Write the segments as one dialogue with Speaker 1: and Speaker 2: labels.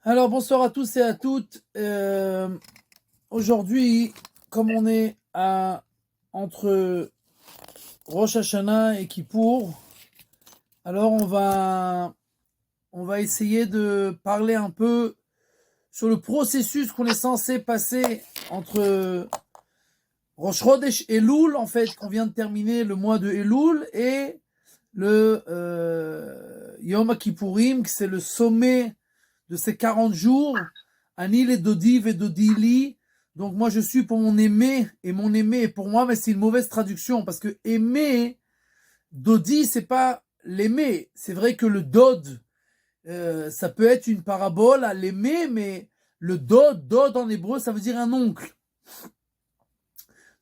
Speaker 1: Alors bonsoir à tous et à toutes. Aujourd'hui, comme on est entre Rosh Hashanah et Kippour, alors on va essayer de parler un peu sur le processus qu'on est censé passer entre Rosh Chodesh et Elul, en fait, qu'on vient de terminer le mois de Elul, et le Yom Kippourim, que c'est le sommet de ces 40 jours. Anil et Dodi et Dodili. Donc moi je suis pour mon aimé, et mon aimé est pour moi, mais c'est une mauvaise traduction, parce que aimer, Dodi, c'est pas l'aimer. C'est vrai que le Dod, ça peut être une parabole à l'aimer, mais le Dod en hébreu, ça veut dire un oncle.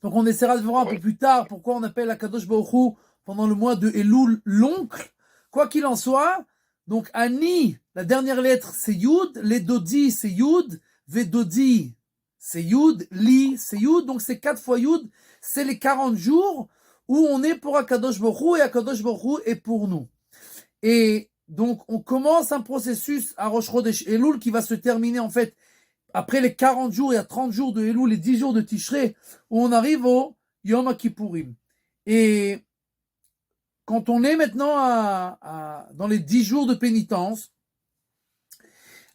Speaker 1: Donc on essaiera de voir un peu
Speaker 2: Oui,
Speaker 1: plus tard pourquoi on appelle Akadosh Baruch Hu pendant le mois de Elul l'oncle. Quoi qu'il en soit, donc Ani, la dernière lettre c'est Yud, les Dodi c'est Yud, Vedodi c'est Yud, Li c'est Yud, donc c'est 4 fois Yud, c'est les 40 jours où on est pour Akadosh Baruch Hu et Akadosh Baruch Hu est pour nous. Et donc on commence un processus à Rosh Chodesh Elul qui va se terminer en fait après les 40 jours, il y a 30 jours de Elul, les 10 jours de Tishrei, où on arrive au Yom Kippourim. Et quand on est maintenant dans les 10 jours de pénitence,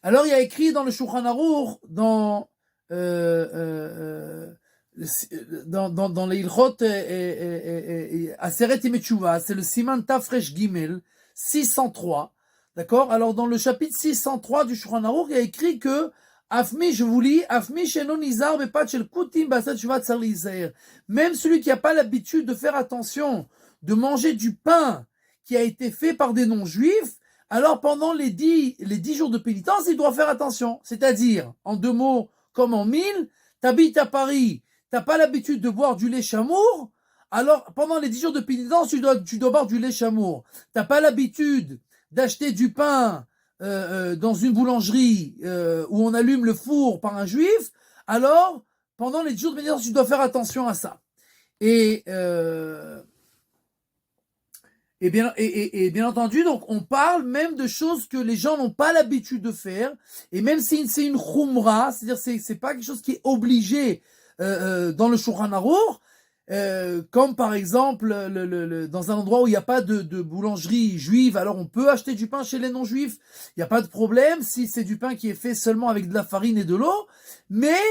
Speaker 1: alors il y a écrit dans le Shulchan Aruch, dans les Ilchot Aseret Yemetshuva, c'est le Siman Tafresh Gimel 603, d'accord. Alors dans le chapitre 603 du Shulchan Aruch, il y a écrit que Afmi, je vous lis, Afmi shenon nizar bepat shel kutim basat shuvat tsar lizaer. Même celui qui n'a pas l'habitude de faire attention, de manger du pain qui a été fait par des non-juifs, alors pendant les 10 jours de pénitence, il doit faire attention. C'est-à-dire, en 2 mots comme en 1000, t'habites à Paris, t'as pas l'habitude de boire du lait chamour, alors pendant les 10 jours de pénitence, tu dois boire du lait chamour. T'as pas l'habitude d'acheter du pain dans une boulangerie où on allume le four par un juif, alors pendant les 10 jours de pénitence, tu dois faire attention à ça. Et bien entendu, donc on parle même de choses que les gens n'ont pas l'habitude de faire, et même si c'est une khumra, c'est-à-dire c'est pas quelque chose qui est obligé dans le Shulchan Aruch, comme par exemple dans un endroit où il n'y a pas de boulangerie juive, alors on peut acheter du pain chez les non-juifs, il n'y a pas de problème si c'est du pain qui est fait seulement avec de la farine et de l'eau, mais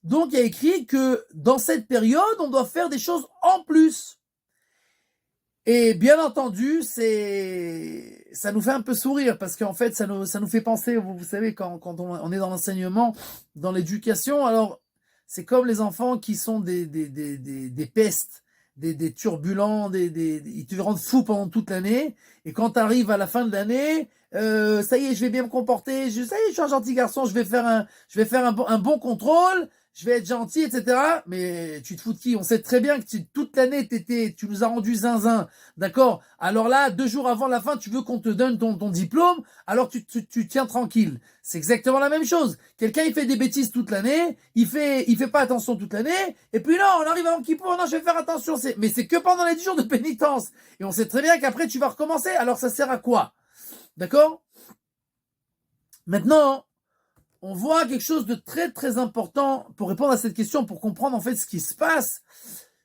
Speaker 1: donc il y a écrit que dans cette période, on doit faire des choses en plus. Et bien entendu, ça nous fait un peu sourire parce qu'en fait, ça nous fait penser, vous savez, quand on est dans l'enseignement, dans l'éducation, alors c'est comme les enfants qui sont des pestes, des turbulents, ils te rendent fou pendant toute l'année. Et quand tu arrives à la fin de l'année, ça y est, je vais bien me comporter, ça y est, je suis un gentil garçon, je vais faire un bon contrôle, je vais être gentil, etc. Mais tu te fous de qui? On sait très bien que toute l'année, tu nous as rendu zinzin. D'accord. Alors là, 2 jours avant la fin, tu veux qu'on te donne ton diplôme, alors tu tiens tranquille. C'est exactement la même chose. Quelqu'un, il fait des bêtises toute l'année, il fait pas attention toute l'année, et puis non, on arrive à Yom Kippour, non, je vais faire attention. Mais c'est que pendant les 10 jours de pénitence. Et on sait très bien qu'après, tu vas recommencer. Alors ça sert à quoi? D'accord? Maintenant, on voit quelque chose de très très important pour répondre à cette question, pour comprendre en fait ce qui se passe.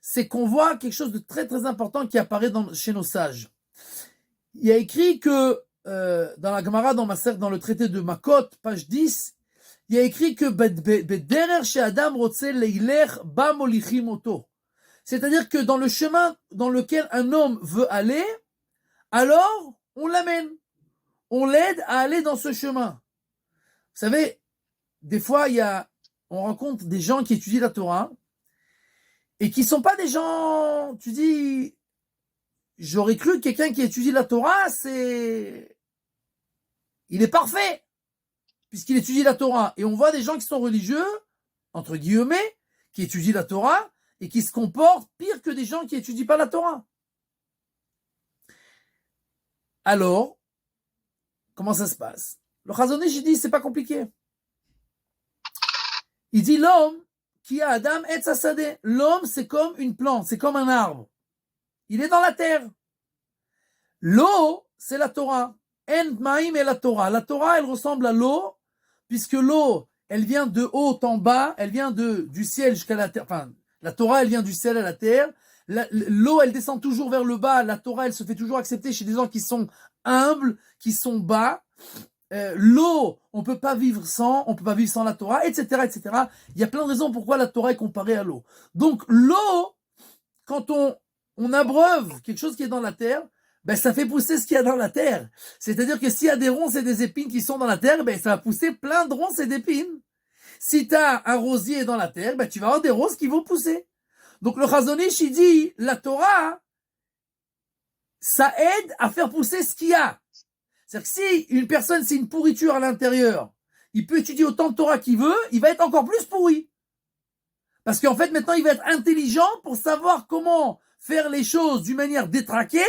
Speaker 1: C'est qu'on voit quelque chose de très très important qui apparaît chez nos sages. Il y a écrit que dans la Gemara, dans le traité de Makot, page 10, il y a écrit que c'est-à-dire que dans le chemin dans lequel un homme veut aller, alors on l'amène, on l'aide à aller dans ce chemin. Vous savez, des fois, on rencontre des gens qui étudient la Torah et qui sont pas des gens, tu dis, j'aurais cru que quelqu'un qui étudie la Torah, il est parfait, puisqu'il étudie la Torah. Et on voit des gens qui sont religieux, entre guillemets, qui étudient la Torah, et qui se comportent pire que des gens qui étudient pas la Torah. Alors, comment ça se passe? Le Chazon Ish, il dit, c'est pas compliqué. Il dit, l'homme, qui a Adam et Tzasadeh. L'homme, c'est comme une plante, c'est comme un arbre. Il est dans la terre. L'eau, c'est la Torah. En Maïm est la Torah. La Torah, elle ressemble à l'eau, puisque l'eau, elle vient de haut en bas, elle vient du ciel jusqu'à la terre, enfin, la Torah, elle vient du ciel à la terre, l'eau, elle descend toujours vers le bas, la Torah, elle se fait toujours accepter chez des gens qui sont humbles, qui sont bas. L'eau, on peut pas vivre sans la Torah, etc., etc. Il y a plein de raisons pourquoi la Torah est comparée à l'eau. Donc, l'eau, quand on abreuve quelque chose qui est dans la terre, ben, ça fait pousser ce qu'il y a dans la terre. C'est-à-dire que s'il y a des ronces et des épines qui sont dans la terre, ben, ça va pousser plein de ronces et d'épines. Si tu as un rosier dans la terre, ben, tu vas avoir des roses qui vont pousser. Donc, le Chazon Ish, il dit, la Torah, ça aide à faire pousser ce qu'il y a. C'est-à-dire que si une personne, c'est une pourriture à l'intérieur, il peut étudier autant de Torah qu'il veut, il va être encore plus pourri. Parce qu'en fait, maintenant, il va être intelligent pour savoir comment faire les choses d'une manière détraquée,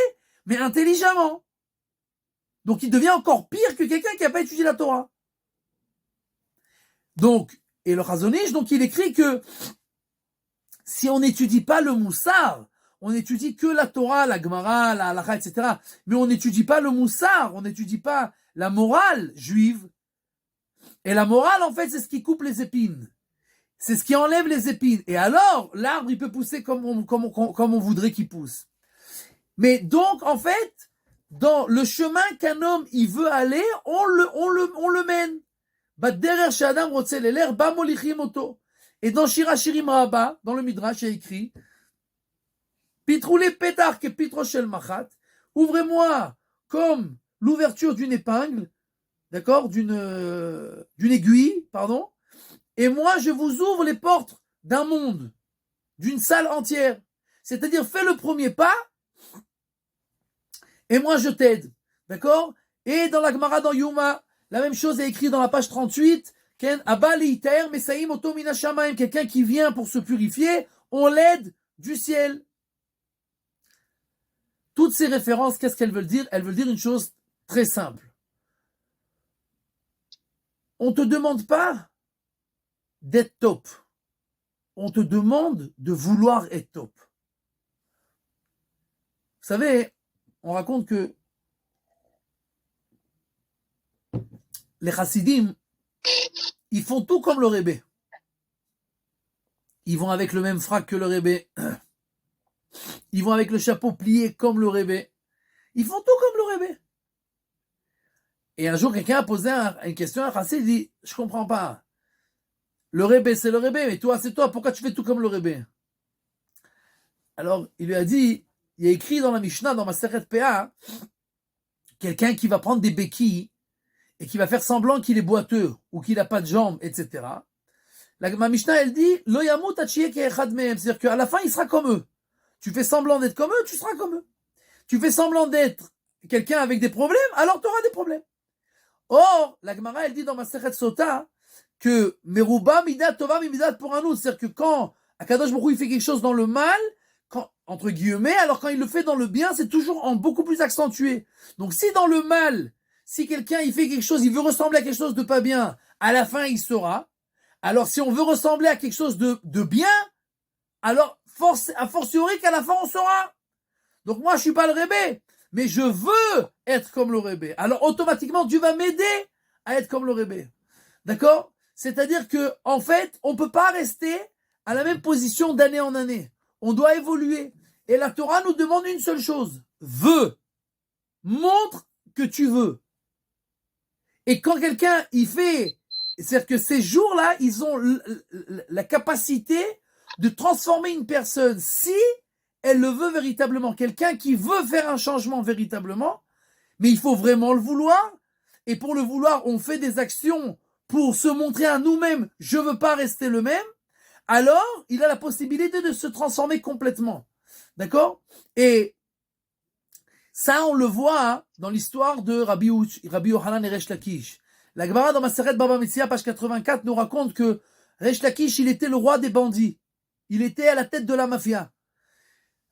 Speaker 1: mais intelligemment. Donc, il devient encore pire que quelqu'un qui n'a pas étudié la Torah. Donc, et le Chazon Ish, donc, il écrit que si on n'étudie pas le Moussar, on n'étudie que la Torah, la Gemara, la Halakha, etc. Mais on n'étudie pas le Moussar, on n'étudie pas la morale juive. Et la morale, en fait, c'est ce qui coupe les épines. C'est ce qui enlève les épines. Et alors, l'arbre, il peut pousser comme on voudrait qu'il pousse. Mais donc, en fait, dans le chemin qu'un homme, il veut aller, on le mène. Baderer she'adam rotze leler, ba molichim oto. Et dans Shira Shirim Rabba, dans le Midrash, il y a écrit, Pitroulé pétar que pitro shel machat, ouvrez-moi comme l'ouverture d'une épingle, d'accord, d'une aiguille, pardon, et moi je vous ouvre les portes d'un monde, d'une salle entière. C'est-à-dire, fais le premier pas, et moi je t'aide, d'accord. Et dans la Gemara, dans Yuma, la même chose est écrite dans la page 38, Ken Abba Liiter Mesaim Oto Mina Shamayim, quelqu'un qui vient pour se purifier, on l'aide du ciel. Toutes ces références, qu'est-ce qu'elles veulent dire? Elles veulent dire une chose très simple. On ne te demande pas d'être top. On te demande de vouloir être top. Vous savez, on raconte que les chassidim, ils font tout comme le Rébé. Ils vont avec le même frac que le Rébé. Ils vont avec le chapeau plié comme le Rébé. Ils font tout comme le Rébé. Et un jour, quelqu'un a posé une question à un chassid, il dit, je comprends pas. Le Rébé, c'est le Rébé, mais toi, c'est toi. Pourquoi tu fais tout comme le Rébé? Alors, il lui a dit, il y a écrit dans la Mishnah, dans Masechet PA, quelqu'un qui va prendre des béquilles et qui va faire semblant qu'il est boiteux ou qu'il n'a pas de jambes, etc. Ma Mishnah, elle dit, Lo yamut achiyeh ke'echad mehem, c'est-à-dire qu'à la fin, il sera comme eux. Tu fais semblant d'être comme eux, tu seras comme eux. Tu fais semblant d'être quelqu'un avec des problèmes, alors tu auras des problèmes. Or, la Gemara, elle dit dans Masechet Sota que Meruba midat tova midat pour un autre, c'est-à-dire que quand Akadosh Baruch Hu, il fait quelque chose dans le mal, entre guillemets, alors quand il le fait dans le bien, c'est toujours en beaucoup plus accentué. Donc si dans le mal, si quelqu'un il fait quelque chose, il veut ressembler à quelque chose de pas bien, à la fin il saura. Alors si on veut ressembler à quelque chose de bien, alors a fortiori qu'à la fin on saura. Donc moi je suis pas le Rébé, mais je veux être comme le Rébé. Alors automatiquement Dieu va m'aider à être comme le Rébé. D'accord? C'est-à-dire que en fait, on peut pas rester à la même position d'année en année. On doit évoluer. Et la Torah nous demande une seule chose. Veux. Montre que tu veux. Et quand quelqu'un il fait, c'est-à-dire que ces jours-là, ils ont la capacité de transformer une personne si elle le veut véritablement. Quelqu'un qui veut faire un changement véritablement, mais il faut vraiment le vouloir. Et pour le vouloir, on fait des actions pour se montrer à nous-mêmes, je veux pas rester le même. Alors, il a la possibilité de se transformer complètement. D'accord? Et ça, on le voit dans l'histoire de Rabbi Yochanan et Resh Lakish. La Gemara dans Maseret Baba Metzia, page 84, nous raconte que Resh Lakish, il était le roi des bandits. Il était à la tête de la mafia.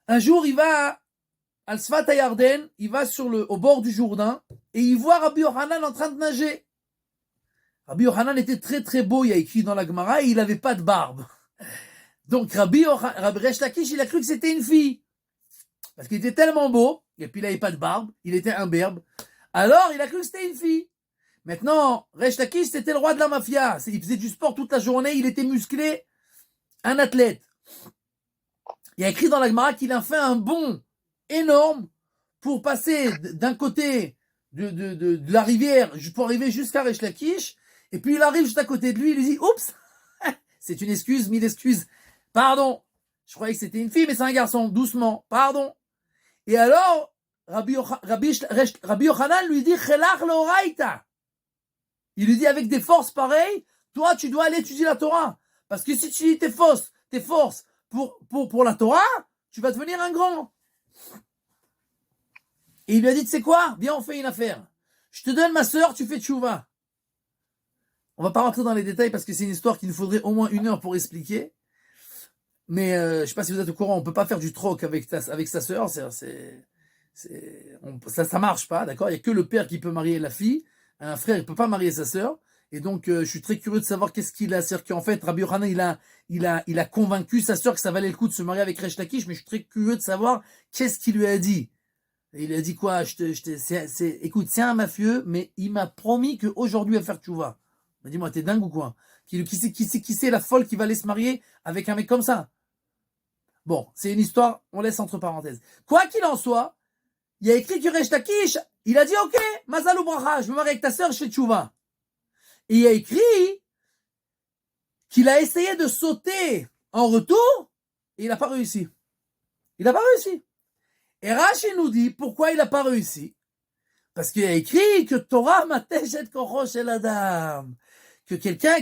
Speaker 1: Un jour, il va à Sfat Yarden, il va au bord du Jourdain, et il voit Rabbi Yochanan en train de nager. Rabbi Yochanan était très très beau, il y a écrit dans la Gemara, et il n'avait pas de barbe. Donc Rabbi Resh Lakish, il a cru que c'était une fille. Parce qu'il était tellement beau, et puis il n'avait pas de barbe, il était imberbe. Alors il a cru que c'était une fille. Maintenant, Resh Lakish, c'était le roi de la mafia. Il faisait du sport toute la journée, il était musclé, un athlète. Il y a écrit dans la Gemara qu'il a fait un bond énorme pour passer d'un côté de la rivière pour arriver jusqu'à Resh Lakish. Et puis il arrive juste à côté de lui, il lui dit « Oups !» C'est une excuse, mille excuses. Pardon. Je croyais que c'était une fille, mais c'est un garçon. Doucement. Pardon. Et alors, Rabbi Yochanan lui dit « Chelach l'oraita » Il lui dit avec des forces pareilles, toi tu dois aller étudier la Torah. Parce que si tu dis tes forces pour la Torah, tu vas devenir un grand. Et il lui a dit, tu sais quoi? Viens, on fait une affaire. Je te donne ma sœur, tu fais tchouva. On va pas rentrer dans les détails parce que c'est une histoire qu'il nous faudrait au moins 1 heure pour expliquer. Mais je sais pas si vous êtes au courant, on peut pas faire du troc avec sa sœur. Ça marche pas, d'accord? Il y a que le père qui peut marier la fille. Un frère, il peut pas marier sa sœur. Et donc, je suis très curieux de savoir qu'est-ce qu'il a. C'est-à-dire qu'en fait, Rabbi Yochanan, il a convaincu sa sœur que ça valait le coup de se marier avec Resh Lakish, mais je suis très curieux de savoir qu'est-ce qu'il lui a dit. Et il lui a dit quoi? Écoute, c'est un mafieux, mais il m'a promis qu'aujourd'hui, il va faire tchouva. Il m'a dit, moi, t'es dingue ou quoi? Qui c'est la folle qui va aller se marier avec un mec comme ça? Bon, c'est une histoire, on laisse entre parenthèses. Quoi qu'il en soit, il y a écrit que Resh Lakish, il a dit, ok, Mazal ou Bracha, je me marie avec ta sœur, je fais tchouva. Et il y a écrit qu'il a essayé de sauter en retour et il n'a pas réussi. Il n'a pas réussi. Et Rashi nous dit pourquoi il n'a pas réussi. Parce qu'il y a écrit que Torah matej et korosh el adam. Que quelqu'un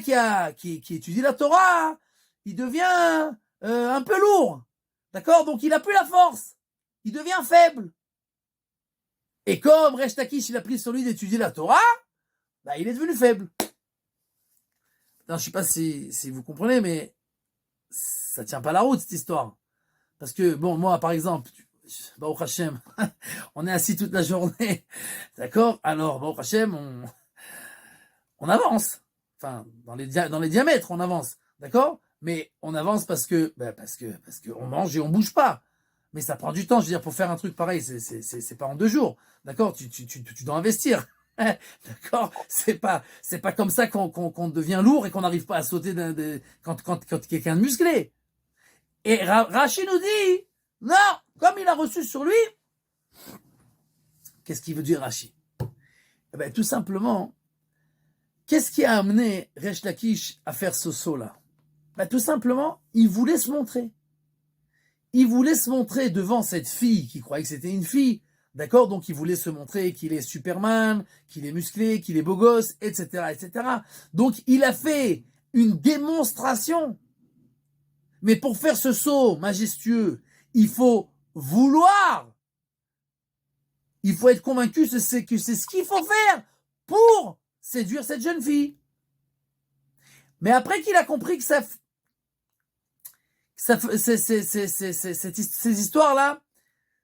Speaker 1: qui étudie la Torah, il devient un peu lourd. D'accord? Donc il n'a plus la force. Il devient faible. Et comme Resh Lakish, il a pris sur lui d'étudier la Torah, bah, il est devenu faible. Non, je sais pas si vous comprenez, mais ça tient pas la route, cette histoire. Parce que, bon, moi, par exemple, Baruch Hashem, on est assis toute la journée, d'accord? Alors, Baruch Hashem, on avance. Enfin, dans les diamètres, on avance, d'accord? Mais on avance parce que on mange et on bouge pas. Mais ça prend du temps, je veux dire, pour faire un truc pareil, c'est pas en 2 jours, d'accord? Tu dois investir. D'accord, c'est pas comme ça qu'on devient lourd et qu'on n'arrive pas à sauter quand quelqu'un de musclé. Et Rashi nous dit non, comme il a reçu sur lui, qu'est-ce qu'il veut dire Rashi? Eh ben tout simplement, qu'est-ce qui a amené Resh Lakish à faire ce saut là? Ben tout simplement, il voulait se montrer. Il voulait se montrer devant cette fille qui croyait que c'était une fille. D'accord? Donc, il voulait se montrer qu'il est Superman, qu'il est musclé, qu'il est beau gosse, etc., etc. Donc, il a fait une démonstration. Mais pour faire ce saut majestueux, il faut vouloir. Il faut être convaincu que c'est ce qu'il faut faire pour séduire cette jeune fille. Mais après qu'il a compris que ces histoires-là,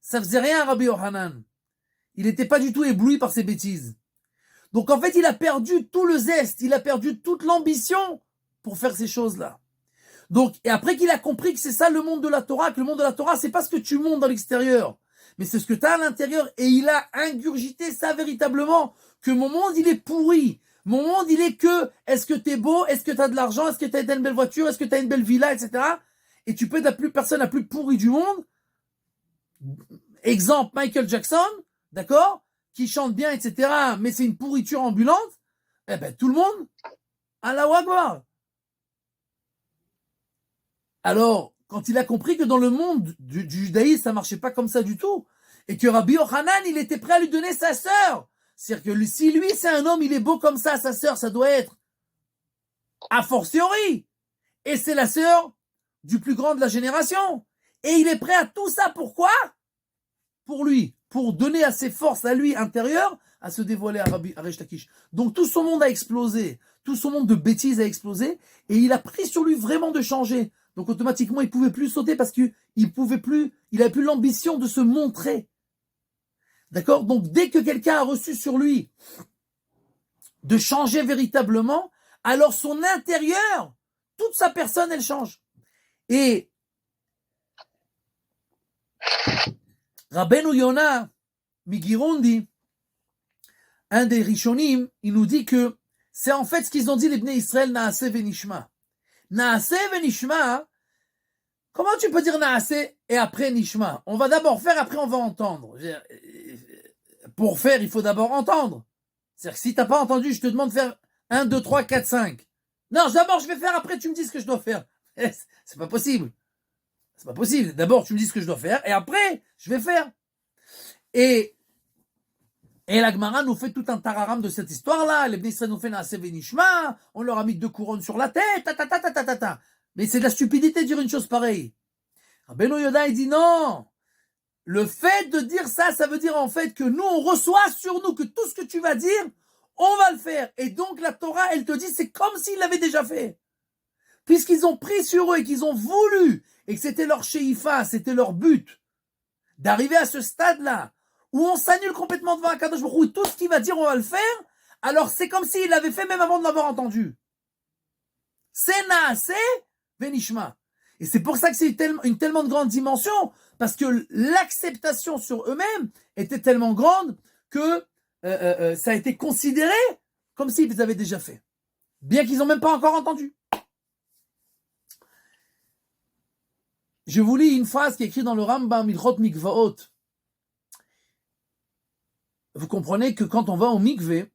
Speaker 1: ça faisait rien à Rabbi Yochanan. Il n'était pas du tout ébloui par ces bêtises. Donc en fait, il a perdu tout le zeste, il a perdu toute l'ambition pour faire ces choses-là. Donc, et après qu'il a compris que c'est ça le monde de la Torah, que le monde de la Torah, c'est pas ce que tu montres dans l'extérieur, mais c'est ce que tu as à l'intérieur, et il a ingurgité ça véritablement, que mon monde, il est pourri. Mon monde, il est que, est-ce que t'es beau, est-ce que t'as de l'argent, est-ce que t'as une belle voiture, est-ce que t'as une belle villa, etc. Et tu peux être la personne la plus pourrie du monde. Exemple, Michael Jackson, d'accord, qui chante bien, etc., mais c'est une pourriture ambulante, eh ben, tout le monde, Allahu Akbar. Alors, quand il a compris que dans le monde du judaïsme, ça marchait pas comme ça du tout, et que Rabbi Yochanan, il était prêt à lui donner sa sœur. C'est-à-dire que si lui, c'est un homme, il est beau comme ça, sa sœur, ça doit être a fortiori. Et c'est la sœur du plus grand de la génération. Et il est prêt à tout ça, pourquoi? Pour lui, pour donner à ses forces à lui intérieures à se dévoiler à Resh Lakish. Donc tout son monde a explosé, tout son monde de bêtises a explosé, et il a pris sur lui vraiment de changer. Donc automatiquement, il pouvait plus sauter parce qu'il avait plus l'ambition de se montrer. D'accord? Donc dès que quelqu'un a reçu sur lui de changer véritablement, alors son intérieur, toute sa personne, elle change. Et Rabbeinu Yonah Migirundi un des Rishonim, il nous dit que c'est en fait ce qu'ils ont dit les Bnei Israël, Naaseh venishma. Naaseh venishma, comment tu peux dire Naaseh et après Nishma? On va d'abord faire, après on va entendre. Pour faire, il faut d'abord entendre. C'est-à-dire que si t'as pas entendu, je te demande de faire 1, 2, 3, 4, 5. Non, d'abord je vais faire, après tu me dis ce que je dois faire. C'est pas possible. C'est pas possible. D'abord tu me dis ce que je dois faire et après je vais faire. Et la Gemara nous fait tout un tararam de cette histoire-là. Les Bnei Israël nous fait Naaseh venishma. On leur a mis 2 couronnes sur la tête. Ta. Mais c'est de la stupidité de dire une chose pareille. Rabbeinu Yoda, il dit non. Le fait de dire ça, ça veut dire en fait que nous, on reçoit sur nous que tout ce que tu vas dire, on va le faire. Et donc la Torah, elle te dit, c'est comme s'ils l'avaient déjà fait. Puisqu'ils ont pris sur eux et qu'ils ont voulu, et que c'était leur she'ifa, c'était leur but, d'arriver à ce stade-là, où on s'annule complètement devant Akadosh Baruch Hu, tout ce qu'il va dire, on va le faire, alors c'est comme s'il l'avait fait même avant de l'avoir entendu. C'est Naaseh venishma. Et c'est pour ça que c'est une tellement de grande dimension, parce que l'acceptation sur eux-mêmes était tellement grande que ça a été considéré comme s'ils les avaient déjà fait, bien qu'ils n'ont même pas encore entendu. Je vous lis une phrase qui est écrite dans le Rambam Ilchot Mikvaot. Vous comprenez que quand on va au mikvé,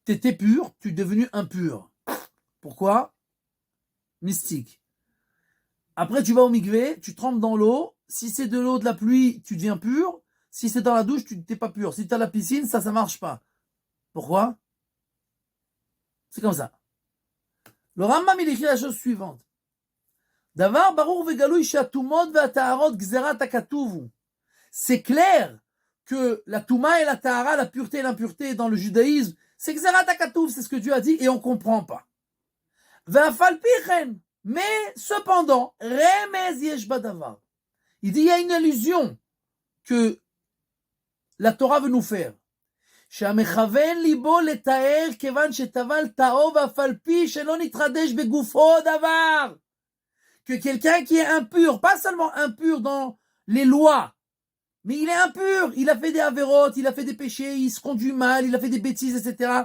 Speaker 1: t'étais pur, tu es devenu impur. Pourquoi? Mystique. Après, tu vas au mikvé, tu trempes dans l'eau. Si c'est de l'eau de la pluie, tu deviens pur. Si c'est dans la douche, tu n'es pas pur. Si tu as la piscine, ça marche pas. Pourquoi? C'est comme ça. Le Rambam, il écrit la chose suivante. Davar barur vegalui shatumot ve'ataharot gzerat hakatuvu. C'est clair que la touma et la tahara, la pureté et l'impureté dans le judaïsme, c'est gzerat hakatuv, c'est ce que Dieu a dit et on comprend pas. Ve'afal pichen. Mais cependant, remez yesh badavar. Il dit il y a une illusion que la Torah veut nous faire. שהמכוון ליבו לתאר כיוון שטבל טהור ואף על פי שלא נתחדש בגופו דבר. Que quelqu'un qui est impur, pas seulement impur dans les lois, mais il est impur, il a fait des avérotes, il a fait des péchés, il se conduit mal, il a fait des bêtises, etc.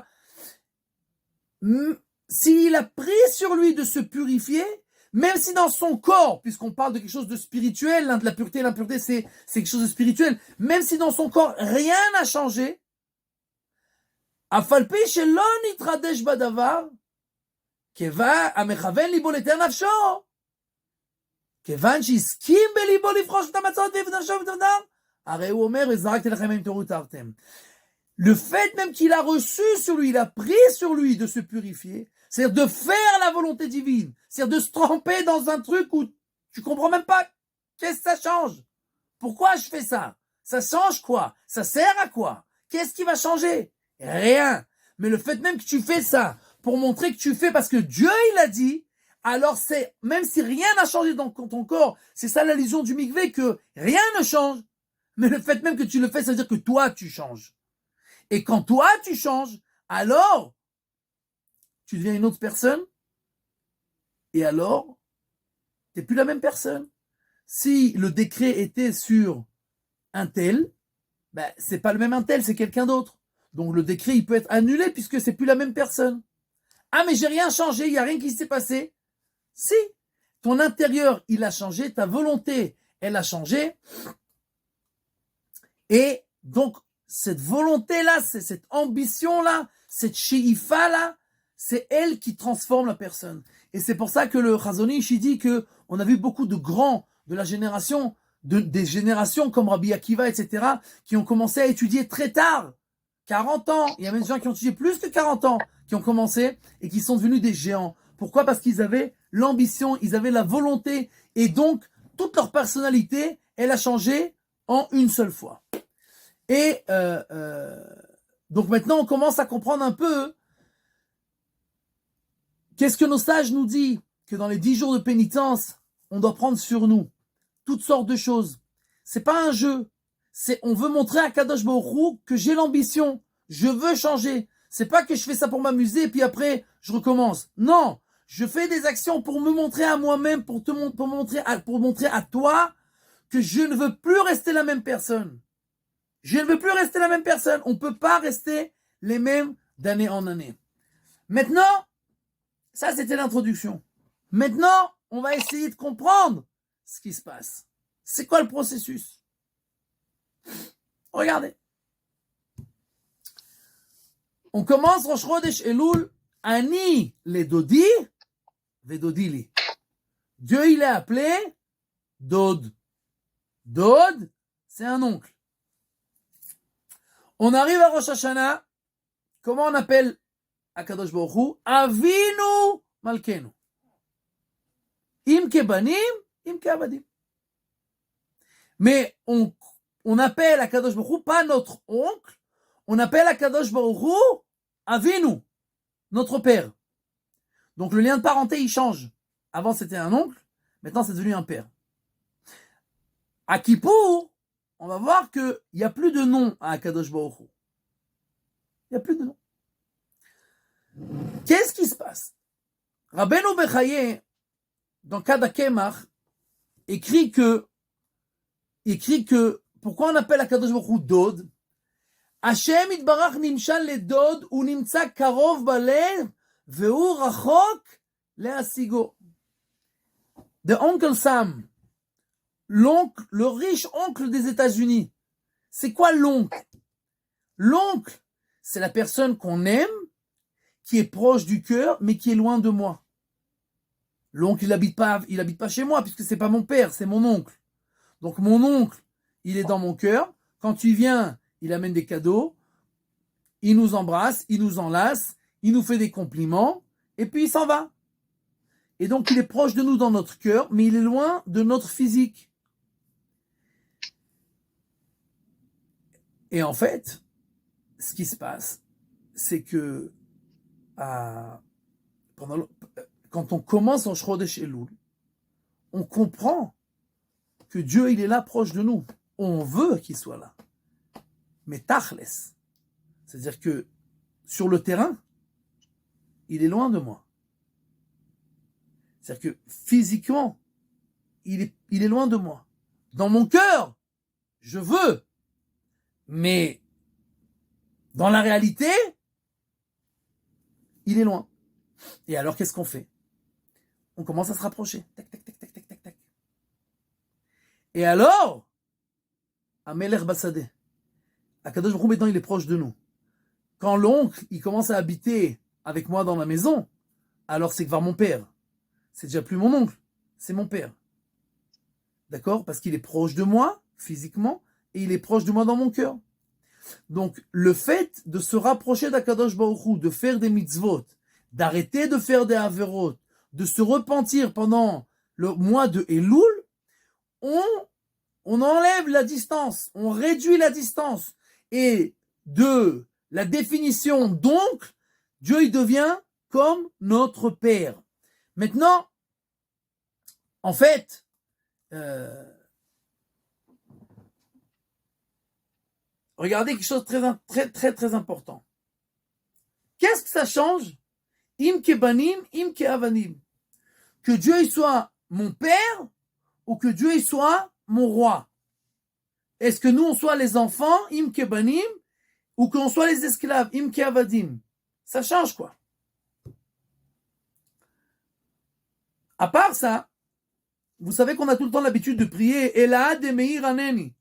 Speaker 1: S'il a pris sur lui de se purifier, même si dans son corps, puisqu'on parle de quelque chose de spirituel, de la pureté, l'impureté c'est quelque chose de spirituel, même si dans son corps rien n'a changé, אף על פי שלא נתחדש בדבר, כיוון המכוון ליבו לתאר נפשו, כיוון שהסכים בליבו לפרוש את המצות ויפנשו את הדם, הרי הוא אומר, וזרקתי לכם אם תראו תרתם. Le fait même qu'il a reçu sur lui, il a pris sur lui de se purifier, c'est-à-dire de faire la volonté divine, c'est-à-dire de se tremper dans un truc où tu comprends même pas qu'est-ce que ça change. Pourquoi je fais ça? Ça change quoi? Ça sert à quoi? Qu'est-ce qui va changer? Rien. Mais le fait même que tu fais ça pour montrer que tu fais parce que Dieu il a dit, alors c'est, même si rien n'a changé dans ton corps, c'est ça l'allusion du mikvé, que rien ne change. Mais le fait même que tu le fais, ça veut dire que toi tu changes. Et quand toi tu changes, alors tu deviens une autre personne. Et alors, t'es plus la même personne. Si le décret était sur un tel, ben, c'est pas le même un tel, c'est quelqu'un d'autre. Donc le décret, il peut être annulé puisque c'est plus la même personne. Ah, mais j'ai rien changé, il n'y a rien qui s'est passé. Si, ton intérieur, il a changé, ta volonté, elle a changé. Et donc, cette volonté-là, cette ambition-là, cette she'ifa-là, c'est elle qui transforme la personne. Et c'est pour ça que le Chazon Ish, il dit que on a vu beaucoup de grands de la génération, des générations comme Rabbi Akiva, etc., qui ont commencé à étudier très tard. 40 ans, il y a même des gens qui ont étudié plus que 40 ans, qui ont commencé et qui sont devenus des géants. Pourquoi? Parce qu'ils avaient l'ambition, ils avaient la volonté, et donc toute leur personnalité, elle a changé en une seule fois. Et donc maintenant, on commence à comprendre un peu qu'est-ce que nos sages nous disent, que dans les 10 jours de pénitence, on doit prendre sur nous toutes sortes de choses. C'est pas un jeu. On veut montrer à Kadosh Baruch Hu que j'ai l'ambition, je veux changer. C'est pas que je fais ça pour m'amuser et puis après je recommence. Non, je fais des actions pour me montrer à moi-même, pour montrer à toi que je ne veux plus rester la même personne. Je ne veux plus rester la même personne. On ne peut pas rester les mêmes d'année en année. Maintenant, ça c'était l'introduction. Maintenant, on va essayer de comprendre ce qui se passe. C'est quoi le processus? Regardez. On commence Rosh Chodesh Elul, Ani le Dodi, Vedodili. Dieu, il est appelé Dod. Dod, c'est un oncle. On arrive à Rosh Hashanah. Comment on appelle Akadosh Baruch Hu? Avinu Malkenu. Im kebanim, im keavadim. Mais on appelle Akadosh Baruch Hu pas notre oncle. On appelle Akadosh Baruch Hu Avinu, notre père. Donc le lien de parenté, il change. Avant, c'était un oncle. Maintenant, c'est devenu un père. À Kippour, on va voir qu'il n'y a plus de nom à Akadosh Baruch Hu. Il n'y a plus de nom. Qu'est-ce qui se passe? Rabbeinu Bechaye, dans Kad HaKemach, écrit que, pourquoi on appelle Akadosh Baruch Hu Dod? Hashem itbarach nimshal le Dod, u nimtza karov balev, ve'u rachok le'asigo. The Uncle Sam, l'oncle, le riche oncle des États-Unis. C'est quoi l'oncle? L'oncle, c'est la personne qu'on aime, qui est proche du cœur, mais qui est loin de moi. L'oncle, il habite pas chez moi, puisque c'est pas mon père, c'est mon oncle. Donc mon oncle, il est dans mon cœur. Quand tu viens, il amène des cadeaux, il nous embrasse, il nous enlace, il nous fait des compliments, et puis il s'en va. Et donc il est proche de nous dans notre cœur, mais il est loin de notre physique. Et en fait, ce qui se passe, c'est que quand on commence en Rosh Chodesh Elul, on comprend que Dieu, il est là proche de nous. On veut qu'il soit là. Mais tachles, c'est-à-dire que sur le terrain, il est loin de moi. C'est-à-dire que physiquement, il est loin de moi. Dans mon cœur, je veux. Mais dans la réalité, il est loin. Et alors, qu'est-ce qu'on fait? On commence à se rapprocher. Tac, tac, tac, tac, tac, tac, tac. Et alors, Amelech Bassadeh, Akadosh Baruch Hu, maintenant, il est proche de nous. Quand l'oncle, il commence à habiter avec moi dans la maison, alors c'est que vers mon père. C'est déjà plus mon oncle, c'est mon père. D'accord? Parce qu'il est proche de moi, physiquement, et il est proche de moi dans mon cœur. Donc, le fait de se rapprocher d'Akadosh Baruch Hu, de faire des mitzvot, d'arrêter de faire des averot, de se repentir pendant le mois de Elul, on enlève la distance, on réduit la distance. Et de la définition d'oncle, Dieu il devient comme notre père. Maintenant, en fait, regardez quelque chose de très important. Qu'est-ce que ça change? Im kebanim, im keavanim. Que Dieu il soit mon père ou que Dieu il soit mon roi. Est-ce que nous on soit les enfants, im kebanim, ou qu'on soit les esclaves, im keavadim? Ça change quoi? À part ça, vous savez qu'on a tout le temps l'habitude de prier Ela de Meir Aneni.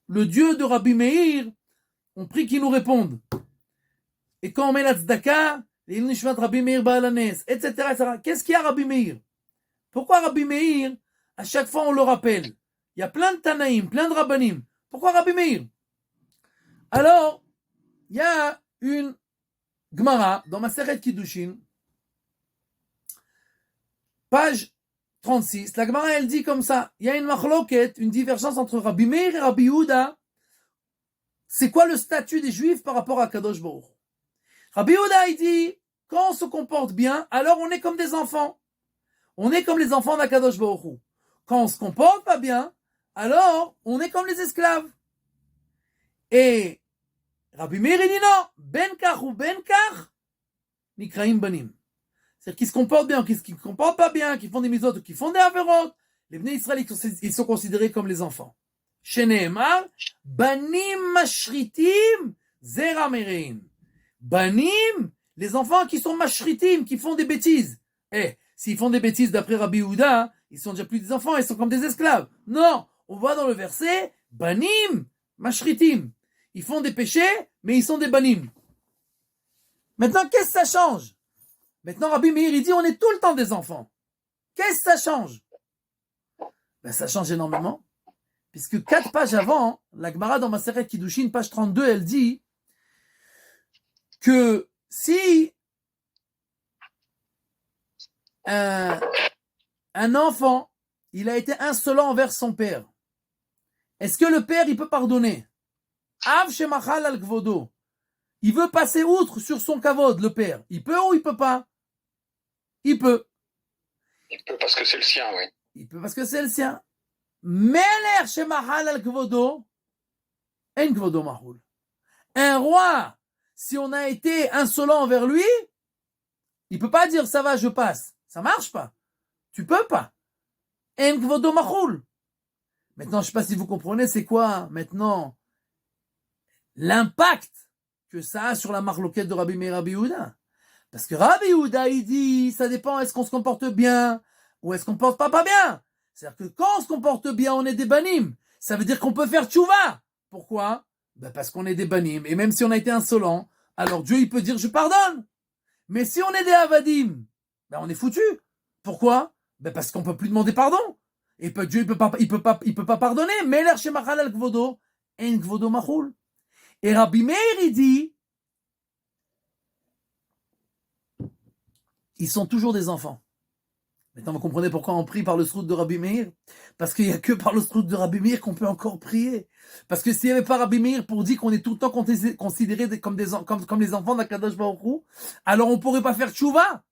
Speaker 1: Le Dieu de Rabbi Meir, on prie qu'il nous réponde. Et quand on met la tzedaka, il nishmat Rabbi Meir Baalanes, etc., etc. Qu'est-ce qu'il y a Rabbi Meir? Pourquoi Rabbi Meir, à chaque fois on le rappelle? Il y a plein de Tanaïm, plein de Rabbanim. Pourquoi Rabbi Meir? Alors, il y a une Gemara dans Maseret Kiddushin, page 36. La Gemara, elle dit comme ça, il y a une machloket, une divergence entre Rabbi Meir et Rabbi Yehuda. C'est quoi le statut des Juifs par rapport à Kadosh Baruch? Rabbi Yehuda, il dit, quand on se comporte bien, alors on est comme des enfants. On est comme les enfants d'Akadosh Baruch Hu. Quand on se comporte pas bien, alors on est comme les esclaves. Et Rabbi Meir, il dit non, ben kach ou ben kach, nikraim banim. C'est-à-dire qu'ils se comportent bien, qu'ils ne se comportent pas bien, qu'ils font des mitzvot ou qu'ils font des averot, Les Bnei Israël, ils sont considérés comme les enfants. Sheneemar, banim mashritim zera mereim. Banim, les enfants qui sont mashritim, qui font des bêtises. S'ils font des bêtises d'après Rabbi Yehuda, ils sont déjà plus des enfants, ils sont comme des esclaves. Non, on voit dans le verset, banim mashritim. Ils font des péchés, mais ils sont des banim. Maintenant, qu'est-ce que ça change? Maintenant, Rabbi Meir, il dit, on est tout le temps des enfants. Qu'est-ce que ça change? Ben, ça change énormément. Puisque 4 pages avant, la Gemara dans Maseret Kiddushin, page 32, elle dit que si un enfant, il a été insolent envers son père, est-ce que le père, il peut pardonner? Av shemachal al kvodo. Il veut passer outre sur son kavod, le père. Il peut ou il peut pas? Il peut.
Speaker 2: Il peut parce que c'est le sien, oui.
Speaker 1: Il peut parce que c'est le sien. Meler shemachal al kvodo, en kvodo mahul. Un roi, si on a été insolent envers lui, il peut pas dire ça va, je passe. Ça marche pas. Tu peux pas. En kvodo mahul. Maintenant, je sais pas si vous comprenez, c'est quoi maintenant l'impact que ça a sur la marloquette de Rabbi Meir et Rabbi Yehuda. Parce que Rabbi Yehuda, il dit, ça dépend, est-ce qu'on se comporte bien ou est-ce qu'on ne comporte pas bien. C'est-à-dire que quand on se comporte bien, on est des banim. Ça veut dire qu'on peut faire tchouva. Pourquoi? Ben parce qu'on est des banim. Et même si on a été insolent, alors Dieu, il peut dire, je pardonne. Mais si on est des avadim, ben on est foutu. Pourquoi? Ben parce qu'on peut plus demander pardon. Et Dieu, il peut pas pardonner. Mais l'air chez Machal al Kvodo, en Kvodo Machul. Et Rabbi Meir, il dit, ils sont toujours des enfants. Maintenant, vous comprenez pourquoi on prie par le srout de Rabbi Meir? Parce qu'il n'y a que par le srout de Rabbi Meir qu'on peut encore prier. Parce que s'il n'y avait pas Rabbi Meir pour dire qu'on est tout le temps considérés comme les enfants d'Akadosh Baruch Hu, alors on ne pourrait pas faire tchouva.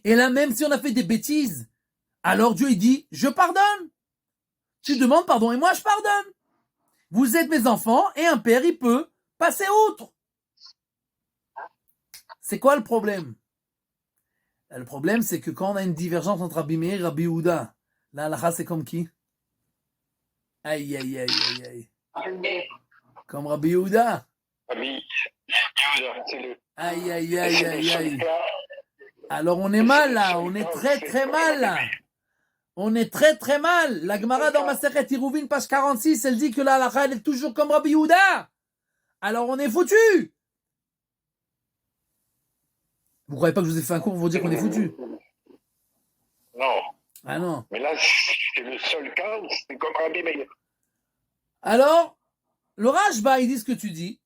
Speaker 1: Et là, même si on a fait des bêtises, alors Dieu, il dit, je pardonne. Tu demandes pardon et moi, je pardonne. Vous êtes mes enfants et un père, il peut passer outre. C'est quoi le problème? Le problème, c'est que quand on a une divergence entre Rabbi Meir et Rabbi Yehuda, la halakha, c'est comme qui? Aïe, aïe, aïe, aïe, aïe. Comme Rabbi Yehuda.
Speaker 2: Rabbi Yehuda, c'est le...
Speaker 1: Aïe, aïe, aïe, aïe, aïe. Alors on est mal là, on est très très mal là. On est très très mal. La Gemara dans Maseret Iruvin, page 46, elle dit que la halakha, elle est toujours comme Rabbi Yehuda. Alors on est foutu. Vous croyez pas que je vous ai fait un cours pour vous dire qu'on est foutu?
Speaker 2: Non.
Speaker 1: Ah non.
Speaker 2: Mais là, c'est le seul cas où c'est comme Rabbi Meir.
Speaker 1: Alors, le Rashba, il dit ce que tu dis.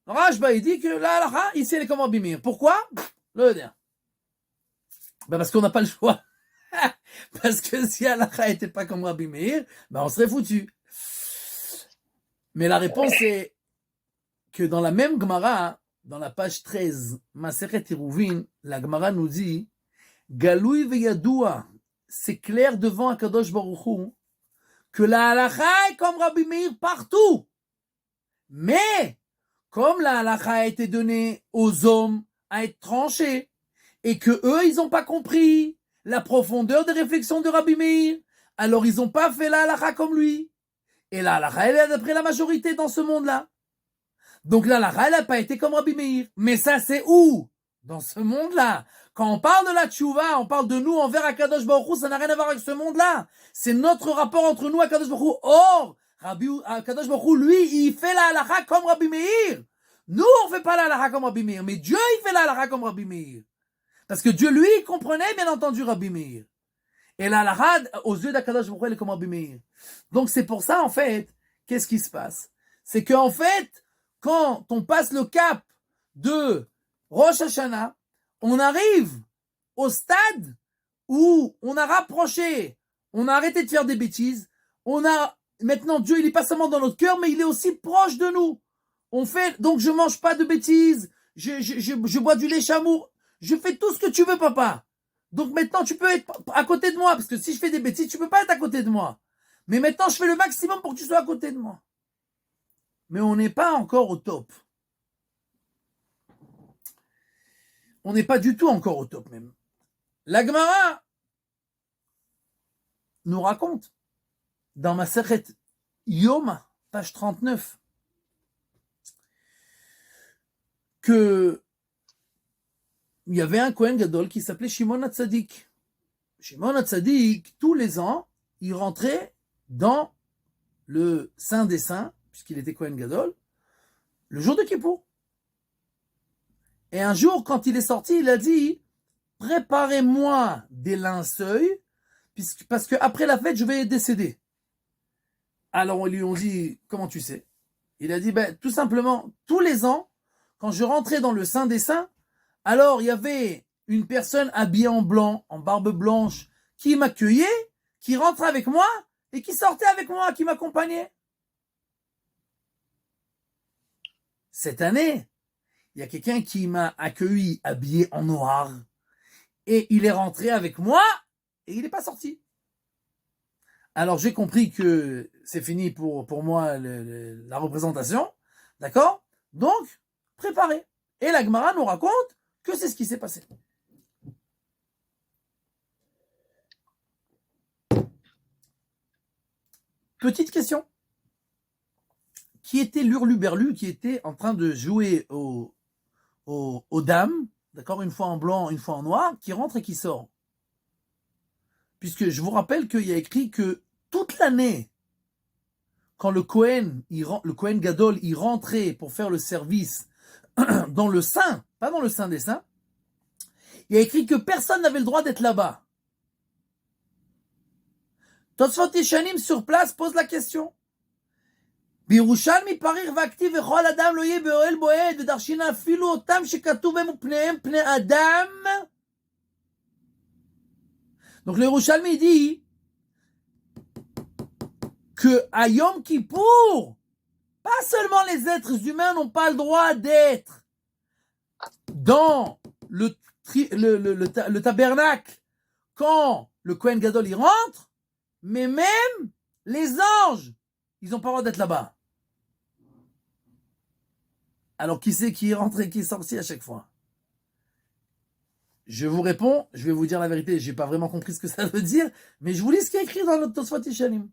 Speaker 1: Le Rashba, il dit que la halakha, ici, elle est comme Rabbi Meir. Pourquoi? Le dire. Ben parce qu'on n'a pas le choix. Parce que si la halakha n'était pas comme Rabbi Meir, ben on serait foutu. Mais la réponse est que dans la même Gemara, dans la page 13, Maseret Iruvin, la Gemara nous dit Galoui veyadoua, c'est clair devant Akadosh Baruch Hu que la halakha est comme Rabbi Meir partout. Mais, comme la halakha a été donnée aux hommes à être tranchée, et que eux, ils n'ont pas compris la profondeur des réflexions de Rabbi Meir, alors ils n'ont pas fait la halakha comme lui. Et la halakha, elle est d'après la majorité dans ce monde-là. Donc la halakha, elle n'a pas été comme Rabbi Meir. Mais ça, c'est où? Dans ce monde-là. Quand on parle de la tchouva, on parle de nous envers Akadosh Baruch Hu, ça n'a rien à voir avec ce monde-là. C'est notre rapport entre nous, Akadosh Baruch Hu. Or, Akadosh Baruch Hu, lui, il fait la halakha comme Rabbi Meir. Nous, on fait pas la halakha comme Rabbi Meir, mais Dieu, il fait la halakha comme Rabbi Meir. Parce que Dieu, lui, il comprenait, bien entendu, Rabbi Meir. Et la halakha, aux yeux d'Akadosh Baruch Hu, elle est comme Rabbi Meir. Donc, c'est pour ça, en fait, qu'est-ce qui se passe? C'est qu'en fait, quand on passe le cap de Rosh Hashanah, on arrive au stade où on a rapproché, on a arrêté de faire des bêtises, maintenant Dieu, il est pas seulement dans notre cœur, mais il est aussi proche de nous. Donc je mange pas de bêtises, je bois du lait chameau, je fais tout ce que tu veux, papa. Donc maintenant, tu peux être à côté de moi, parce que si je fais des bêtises, tu peux pas être à côté de moi. Mais maintenant, je fais le maximum pour que tu sois à côté de moi. Mais on n'est pas encore au top. On n'est pas du tout encore au top même. La Gemara, nous raconte, dans Masechet Yoma, page 39, que il y avait un Kohen Gadol qui s'appelait Shimon HaTzadik. Shimon HaTzadik, tous les ans, il rentrait dans le Saint des Saints, puisqu'il était Kohen Gadol, le jour de Kippour. Et un jour, quand il est sorti, il a dit « Préparez-moi des linceuils, parce qu'après la fête, je vais décéder. » Alors, ils lui ont dit « Comment tu sais ?» Il a dit « Tout simplement, tous les ans, quand je rentrais dans le Saint des Saints, alors il y avait une personne habillée en blanc, en barbe blanche, qui m'accueillait, qui rentrait avec moi et qui sortait avec moi, qui m'accompagnait. Cette année, il y a quelqu'un qui m'a accueilli habillé en noir et il est rentré avec moi et il n'est pas sorti. Alors j'ai compris que c'est fini pour moi la représentation, d'accord? Donc, préparez. Et la Gemara nous raconte que c'est ce qui s'est passé. Petite question. Qui était l'hurluberlu qui était en train de jouer aux dames, d'accord, une fois en blanc, une fois en noir, qui rentre et qui sort? Puisque je vous rappelle qu'il y a écrit que toute l'année, quand le Kohen Gadol, il rentrait pour faire le service dans le Saint, pas dans le Saint des Saints, il y a écrit que personne n'avait le droit d'être là-bas. Tosfot Yeshanim sur place pose la question. בירושלמי פריך והכתיב וכל אדם לא יהיה באוהל בועד ודרשינה אפילו אותם שכתוב בהם ופניהם פני אדם. Donc le Yerushalmi dit que à Yom Kippour, pas seulement les êtres humains n'ont pas le droit d'être dans le tabernacle quand le Kohen Gadol y rentre, mais même les anges, ils n'ont pas le droit d'être là-bas. Alors qui c'est qui est rentré, qui est sorti à chaque fois? Je vous réponds, je vais vous dire la vérité, j'ai pas vraiment compris ce que ça veut dire, mais je vous lis ce qui est écrit dans notre Tosfot Yeshanim.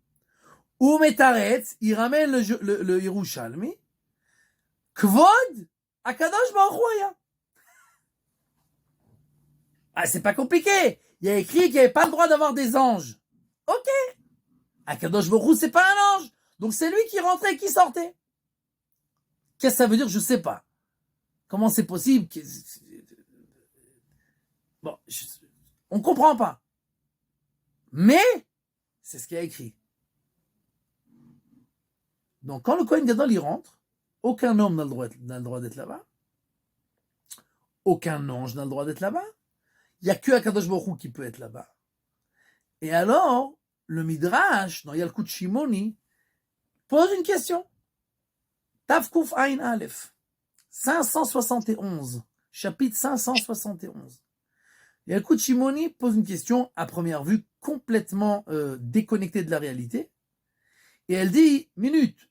Speaker 1: Ou Metaretz, il ramène le Yerushalmi, Kvod, Akadosh Baruch Hu Haya. Ah, c'est pas compliqué. Il y a écrit qu'il n'y avait pas le droit d'avoir des anges. Ok. Akadosh Baruch Hu, c'est pas un ange. Donc c'est lui qui rentrait et qui sortait. Qu'est-ce que ça veut dire? Je sais pas. Comment c'est possible? Bon, on comprend pas. Mais, c'est ce qu'il y a écrit. Donc, quand le Kohen Gadol y rentre, aucun homme n'a le droit d'être là-bas. Aucun ange n'a le droit d'être là-bas. Il n'y a que Akadosh Baruch Hu qui peut être là-bas. Et alors, le Midrash, dans Yalkut Shimoni, pose une question. Tavkuf Ain Aleph, 571, chapitre 571. Yalkut Shimoni pose une question, à première vue, complètement déconnectée de la réalité. Et elle dit, minute,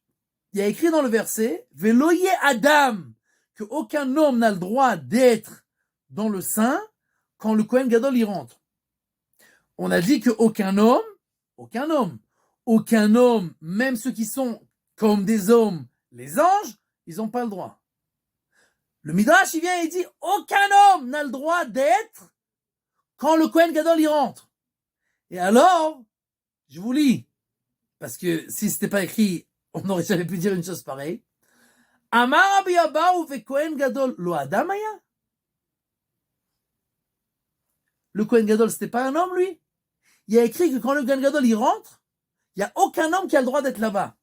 Speaker 1: il y a écrit dans le verset, Veloye Adam, que aucun homme n'a le droit d'être dans le sein quand le Kohen Gadol y rentre. On a dit que aucun homme, même ceux qui sont comme des hommes, les anges, ils n'ont pas le droit. Le Midrash, il vient et il dit, aucun homme n'a le droit d'être quand le Kohen Gadol y rentre. Et alors, je vous lis, parce que si c'était pas écrit, on n'aurait jamais pu dire une chose pareille. Amar Rabbi Abahu ve Kohen Gadol lo Adam haya. Le Kohen Gadol, c'était pas un homme, lui. Il y a écrit que quand le Kohen Gadol y rentre, il n'y a aucun homme qui a le droit d'être là-bas.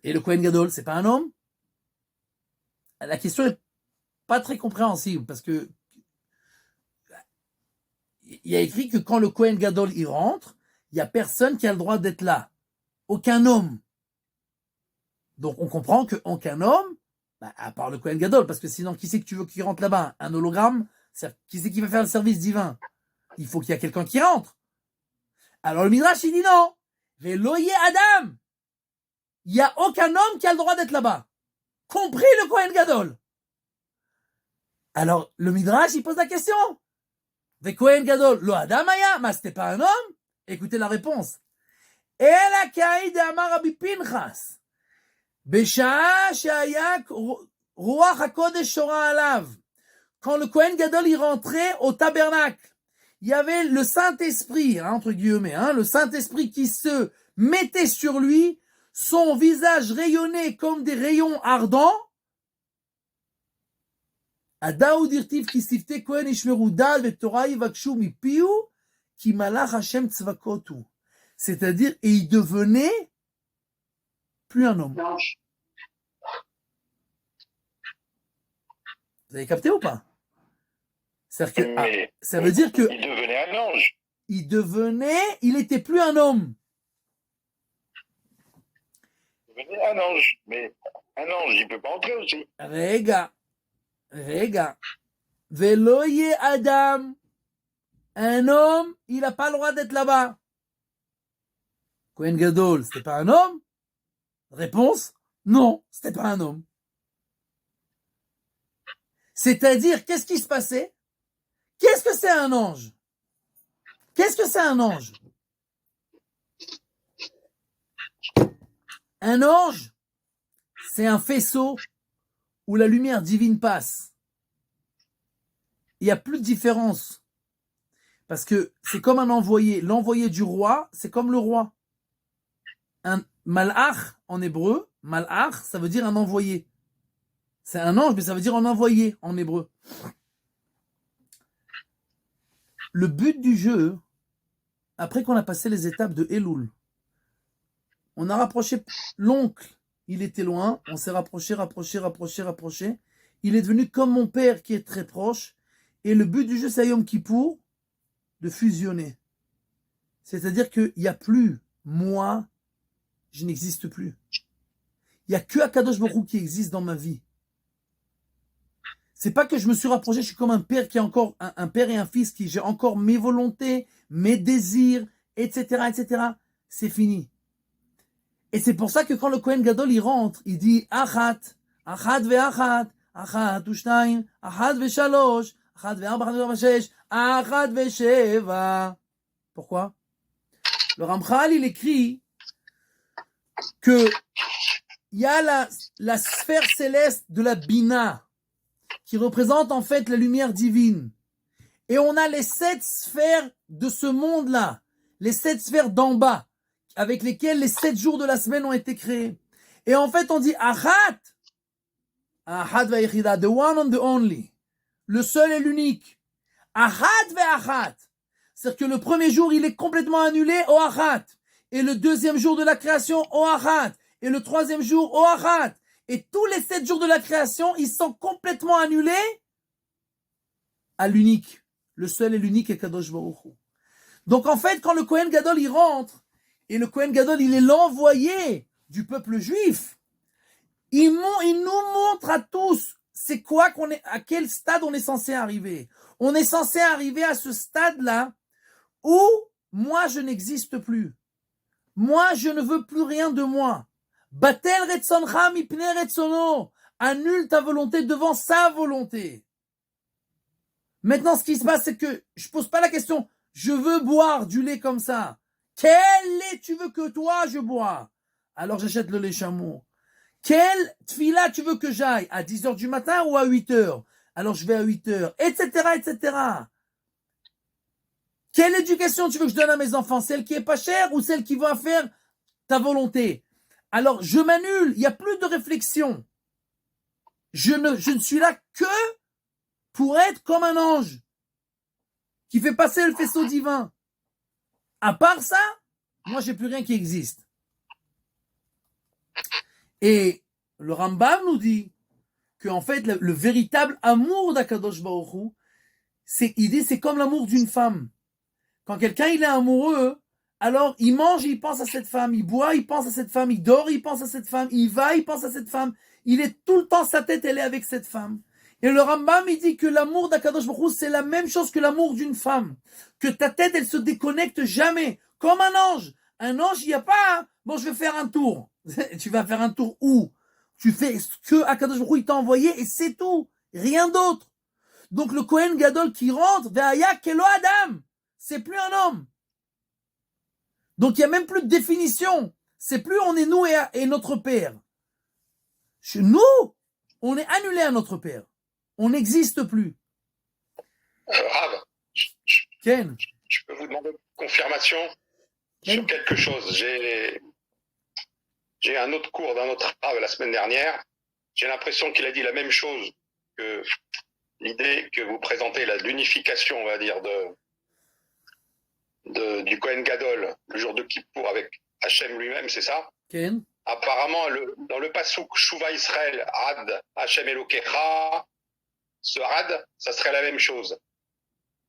Speaker 1: Et le Kohen Gadol, c'est pas un homme? La question est pas très compréhensible, parce que il y a écrit que quand le Kohen Gadol y rentre, il n'y a personne qui a le droit d'être là. Aucun homme. Donc on comprend qu'aucun homme, à part le Kohen Gadol, parce que sinon, qui c'est que tu veux qu'il rentre là-bas? Un hologramme? Qui c'est qui va faire le service divin? Il faut qu'il y ait quelqu'un qui rentre. Alors le Midrash, il dit non. Veloye Adam. Il n'y a aucun homme qui a le droit d'être là-bas. Compris le Kohen Gadol. Alors le Midrash, il pose la question. Kohen Gadol, lo Adam Aya, mais c'était pas un homme? Écoutez la réponse. Ela Kaïd Amar Rabbi Pinchas. Beshaa Shaya Ruach HaKodesh Shora Alav. Quand le Kohen Gadol y rentrait au tabernacle, il y avait le Saint-Esprit, entre guillemets, le Saint-Esprit qui se mettait sur lui, son visage rayonnait comme des rayons ardents. Adaou dirtiv ki sifte Kohen ishmeru dad ve Torah yivakshu mipiu ki malach Hashem tzvakotu. C'est-à-dire, et il devenait plus un homme. Vous avez capté ou pas? C'est-à-dire que, ça veut dire que
Speaker 2: il devenait un ange.
Speaker 1: Il était plus un homme.
Speaker 2: Il devenait un ange. Mais un ange, il peut pas entrer aussi.
Speaker 1: Rega. Veloye Adam. Un homme, il n'a pas le droit d'être là-bas. Kohen Gadol, c'était pas un homme? Réponse, non, c'était pas un homme. C'est-à-dire, qu'est-ce qui se passait? Qu'est-ce que c'est un ange? Qu'est-ce que c'est un ange? Un ange, c'est un faisceau où la lumière divine passe. Il n'y a plus de différence. Parce que c'est comme un envoyé. L'envoyé du roi, c'est comme le roi. Un malach, en hébreu, malach, ça veut dire un envoyé. C'est un ange, mais ça veut dire un envoyé, en hébreu. Le but du jeu, après qu'on a passé les étapes de Elul, on a rapproché l'oncle. Il était loin, on s'est rapproché. Il est devenu comme mon père qui est très proche. Et le but du jeu, c'est à Yom Kippour de fusionner. C'est-à-dire qu'il n'y a plus moi, je n'existe plus. Il n'y a que Akadosh Baruch Hu qui existe dans ma vie. C'est pas que je me suis rapproché, je suis comme un père qui est encore un père et un fils qui j'ai encore mes volontés, mes désirs, etc. C'est fini. Et c'est pour ça que quand le Kohen Gadol il rentre, il dit Achat ve'achat, Achat u'shtayim, Achat ve'shalosh, Achat ve'arba, Achat ve'shesh, Achat ve'sheva. Pourquoi? Le Ramchal il écrit que il y a la sphère céleste de la Bina qui représente en fait la lumière divine. Et on a les 7 sphères de ce monde-là, les 7 sphères d'en bas, avec lesquelles les 7 jours de la semaine ont été créés. Et en fait, on dit Achat ve'echida, the one and the only, le seul et l'unique. Achat ve'achat, c'est-à-dire que le premier jour, il est complètement annulé au Achat. Et le deuxième jour de la création, au Achat. Et le troisième jour, au Achat. Et tous les 7 jours de la création, ils sont complètement annulés à l'unique. Le seul et l'unique est Kadosh Baruch Hu. Donc en fait, quand le Kohen Gadol il rentre, et le Kohen Gadol il est l'envoyé du peuple juif, il nous montre à tous c'est quoi à quel stade on est censé arriver. On est censé arriver à ce stade-là où moi je n'existe plus. Moi je ne veux plus rien de moi. Batel retzoncha mipnei retzono. Annule ta volonté devant sa volonté. Maintenant, ce qui se passe, c'est que je pose pas la question, je veux boire du lait comme ça. Quel lait tu veux que toi je bois? Alors j'achète le lait chameau. Quelle tfila tu veux que j'aille? À 10h du matin ou à 8h? Alors je vais à 8h, etc. Quelle éducation tu veux que je donne à mes enfants? Celle qui est pas chère ou celle qui va faire ta volonté? Alors, je m'annule, il n'y a plus de réflexion. Je ne suis là que pour être comme un ange qui fait passer le faisceau divin. À part ça, moi, j'ai plus rien qui existe. Et le Rambam nous dit qu'en fait, le véritable amour d'Akadosh Baruch Hu, c'est comme l'amour d'une femme. Quand quelqu'un il est amoureux, alors il mange, il pense à cette femme, il boit, il pense à cette femme, il dort, il pense à cette femme, il va, il pense à cette femme. Il est tout le temps, sa tête, elle est avec cette femme. Et le Rambam, il dit que l'amour d'Akadosh Baruch Hu, c'est la même chose que l'amour d'une femme. Que ta tête, elle se déconnecte jamais. Comme un ange. Un ange, il n'y a pas, hein, bon, je vais faire un tour. Tu vas faire un tour où? Tu fais ce que Akadosh Baruch Hu, il t'a envoyé et c'est tout. Rien d'autre. Donc le Kohen Gadol qui rentre, Ve'aya kelo Adam, c'est plus un homme. Donc il n'y a même plus de définition. C'est plus on est nous et notre père. Chez nous, on est annulé à notre père. On n'existe plus.
Speaker 2: Rav,
Speaker 1: Ken,
Speaker 2: je peux vous demander une confirmation sur quelque chose. J'ai un autre cours d'un autre Rav la semaine dernière. J'ai l'impression qu'il a dit la même chose que l'idée que vous présentez, l'unification, on va dire, du Kohen Gadol, le jour de Kippour avec Hachem lui-même, c'est ça?
Speaker 1: Ken.
Speaker 2: Apparemment, dans le passouk Shuva Israël, Ad Hachem Elokecha, ce Ad, ça serait la même chose.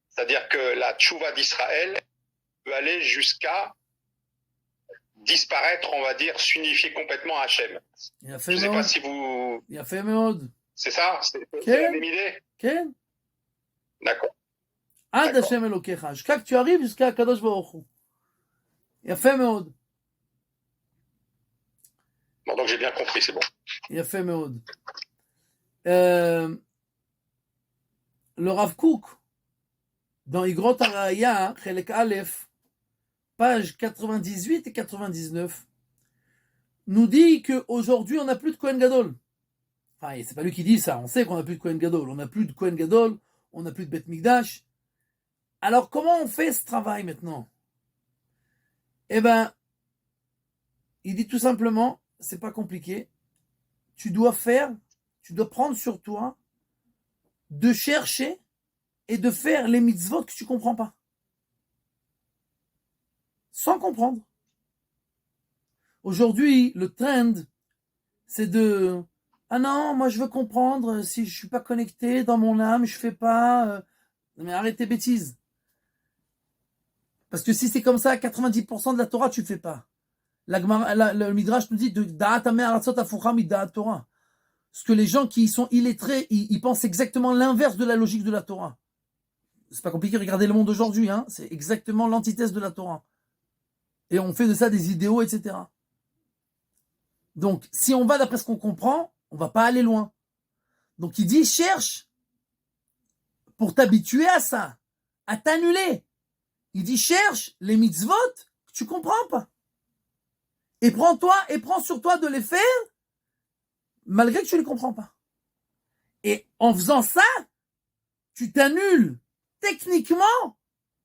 Speaker 2: C'est-à-dire que la Tchouva d'Israël peut aller jusqu'à disparaître, on va dire, s'unifier complètement à Hachem. Je ne sais pas si vous...
Speaker 1: Il a fait Meod.
Speaker 2: C'est ça? C'est la même idée?
Speaker 1: Ken.
Speaker 2: D'accord.
Speaker 1: Ad Hachem Elokecha. Jusqu'à que tu arrives jusqu'à Kadosh Baruch Hu. Il a fait Meod.
Speaker 2: Bon, donc j'ai bien compris, c'est bon.
Speaker 1: Il a fait Meod. Le Rav Kook, dans Igrot Haraya, Chelek Aleph, page 98 et 99, nous dit qu'aujourd'hui, on n'a plus de Kohen Gadol. Enfin, c'est pas lui qui dit ça, on sait qu'on n'a plus de Kohen Gadol. On n'a plus de Kohen Gadol, on n'a plus de Beth Mikdash. Alors, comment on fait ce travail maintenant? Eh ben, il dit tout simplement, c'est pas compliqué, tu dois prendre sur toi de chercher et de faire les mitzvot que tu comprends pas. Sans comprendre. Aujourd'hui, le trend, c'est de ah non, moi je veux comprendre, si je suis pas connecté dans mon âme, je fais pas. Mais arrête tes bêtises. Parce que si c'est comme ça, 90% de la Torah, tu fais pas. Le Midrash nous dit de Da'at Ameh Aratzot Afucha Mida'at Torah. Parce que les gens qui sont illettrés, ils pensent exactement l'inverse de la logique de la Torah. C'est pas compliqué, regardez le monde aujourd'hui, hein. C'est exactement l'antithèse de la Torah. Et on fait de ça des idéaux, etc. Donc, si on va d'après ce qu'on comprend, on va pas aller loin. Donc, il dit, cherche pour t'habituer à ça, à t'annuler. Il dit, cherche les mitzvot que tu comprends pas. Et prends sur toi de les faire, malgré que tu les comprends pas. Et en faisant ça, tu t'annules techniquement